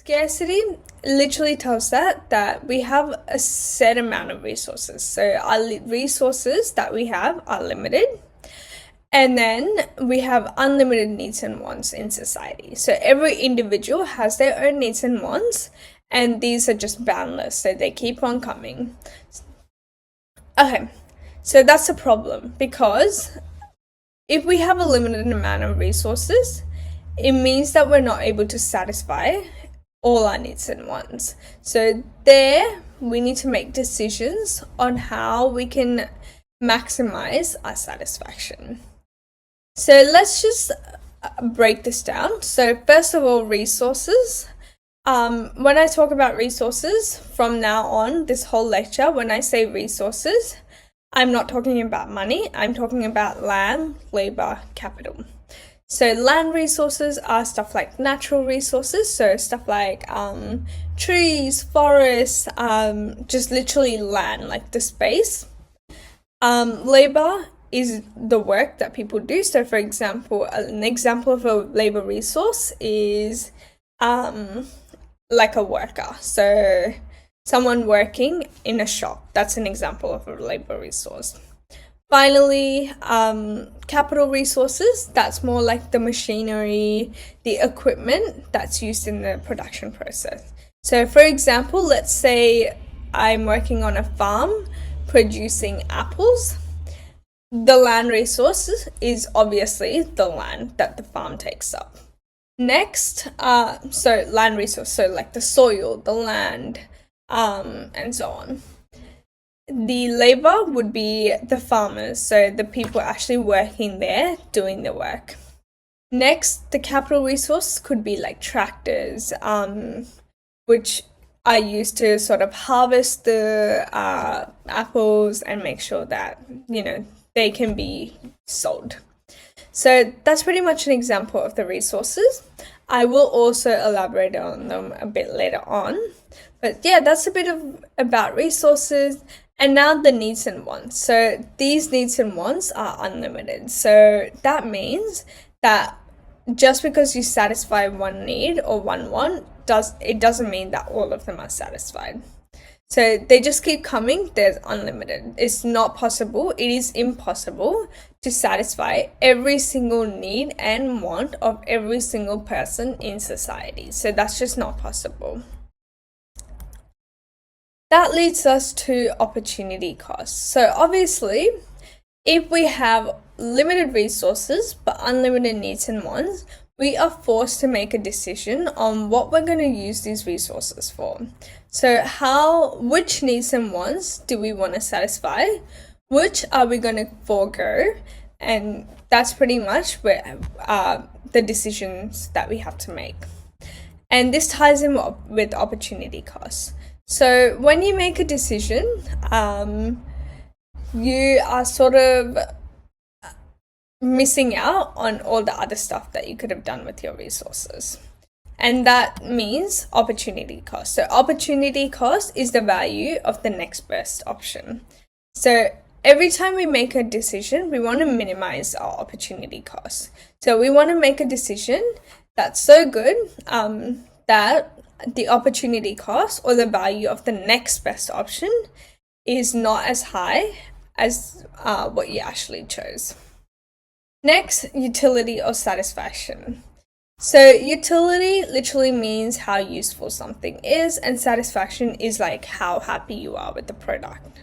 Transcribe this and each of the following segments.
Scarcity literally tells that we have a set amount of resources. So our resources that we have are limited. And then we have unlimited needs and wants in society. So every individual has their own needs and wants, and these are just boundless, so they keep on coming. Okay, so that's a problem because if we have a limited amount of resources, it means that we're not able to satisfy all our needs and wants. So there, we need to make decisions on how we can maximize our satisfaction. So let's just break this down. So first of all, resources. When I talk about resources from now on, this whole lecture, when I say resources, I'm not talking about money. I'm talking about land, labor, capital. So land resources are stuff like natural resources, so stuff like trees, forests, just literally land, like the space. Labor is the work that people do. So for example, an example of a labor resource is like a worker. So someone working in a shop, that's an example of a labor resource. Finally, capital resources, that's more like the machinery, the equipment that's used in the production process. So for example, let's say I'm working on a farm producing apples. The land resources is obviously the land that the farm takes up. Next, so land resource, so like the soil, the land, and so on. The labor would be the farmers, so the people actually working there doing the work. Next, the capital resource could be like tractors, which are used to sort of harvest the apples and make sure that, they can be sold. So that's pretty much an example of the resources. I will also elaborate on them a bit later on. But yeah, that's a bit about resources. And now the needs and wants. So these needs and wants are unlimited. So that means that just because you satisfy one need or one want, it doesn't mean that all of them are satisfied. So they just keep coming. There's unlimited. It's not possible. It is impossible to satisfy every single need and want of every single person in society. So that's just not possible. That leads us to opportunity costs. So obviously, if we have limited resources but unlimited needs and wants, we are forced to make a decision on what we're going to use these resources for. So which needs and wants do we want to satisfy? Which are we going to forego? And that's pretty much where the decisions that we have to make. And this ties in with opportunity costs. So when you make a decision, you are sort of missing out on all the other stuff that you could have done with your resources. And that means opportunity cost. So opportunity cost is the value of the next best option. So every time we make a decision, we want to minimize our opportunity cost. So we want to make a decision that's so good that the opportunity cost or the value of the next best option is not as high as what you actually chose. Next, utility or satisfaction. So utility literally means how useful something is, and satisfaction is like how happy you are with the product.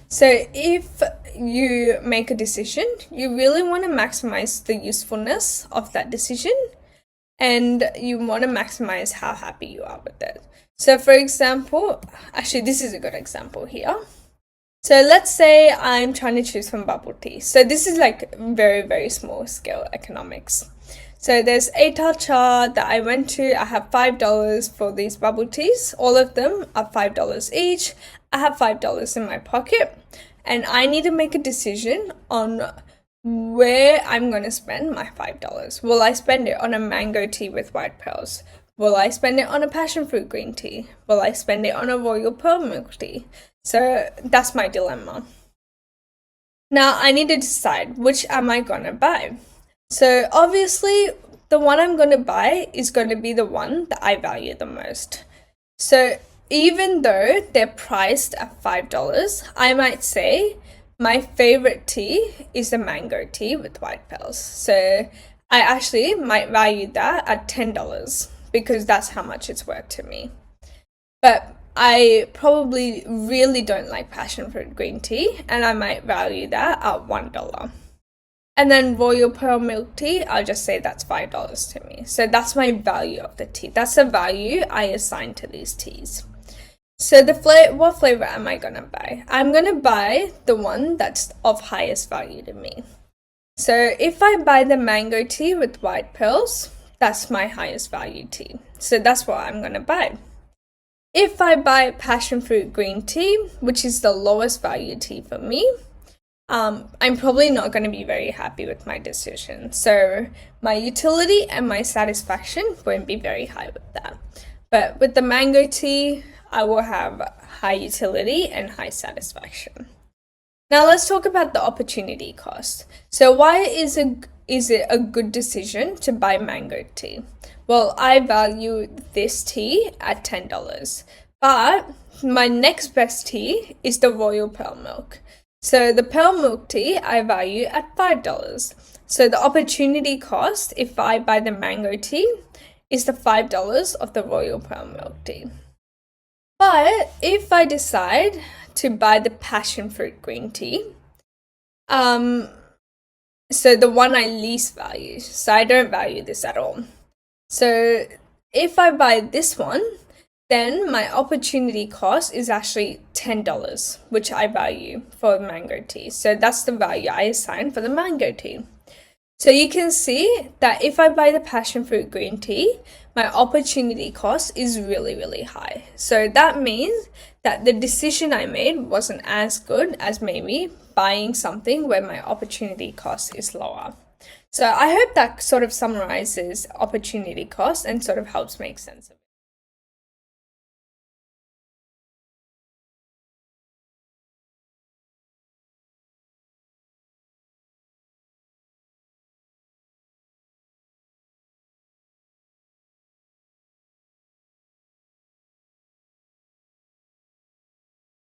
So if you make a decision, you really want to maximize the usefulness of that decision, and you want to maximize how happy you are with it. So for example, actually this is a good example here. So let's say I'm trying to choose from bubble tea. So this is like very, very small scale economics. So there's ATAR chart that I went to. I have $5 for these bubble teas. All of them are $5 each. I have $5 in my pocket, and I need to make a decision on where I'm going to spend my $5. Will I spend it on a mango tea with white pearls? Will I spend it on a passion fruit green tea? Will I spend it on a royal pearl milk tea? So that's my dilemma. Now I need to decide which am I going to buy. So obviously the the one I'm going to buy is going to be the one that I value the most. So even though they're priced at $5, I might say my favorite tea is the mango tea with white pearls. So I actually might value that at $10 because that's how much it's worth to me. But I probably really don't like passion fruit green tea, and I might value that at $1. And then royal pearl milk tea, I'll just say that's $5 to me. So that's my value of the tea. That's the value I assign to these teas. So what flavor am I gonna buy? I'm gonna buy the one that's of highest value to me. So if I buy the mango tea with white pearls, that's my highest value tea. So that's what I'm gonna buy. If I buy passion fruit green tea, which is the lowest value tea for me, I'm probably not going to be very happy with my decision. So my utility and my satisfaction won't be very high with that. But with the mango tea, I will have high utility and high satisfaction. Now let's talk about the opportunity cost. So why is it a good decision to buy mango tea? Well, I value this tea at $10, but my next best tea is the royal pearl milk. So the pearl milk tea I value at $5. So the opportunity cost if I buy the mango tea is the $5 of the royal pearl milk tea. But if I decide to buy the passion fruit green tea, so the one I least value, so I don't value this at all. So if I buy this one, then my opportunity cost is actually $10, which I value for mango tea. So that's the value I assign for the mango tea. So you can see that if I buy the passion fruit green tea, my opportunity cost is really, really high. So that means that the decision I made wasn't as good as maybe buying something where my opportunity cost is lower. So I hope that sort of summarizes opportunity cost and sort of helps make sense of it.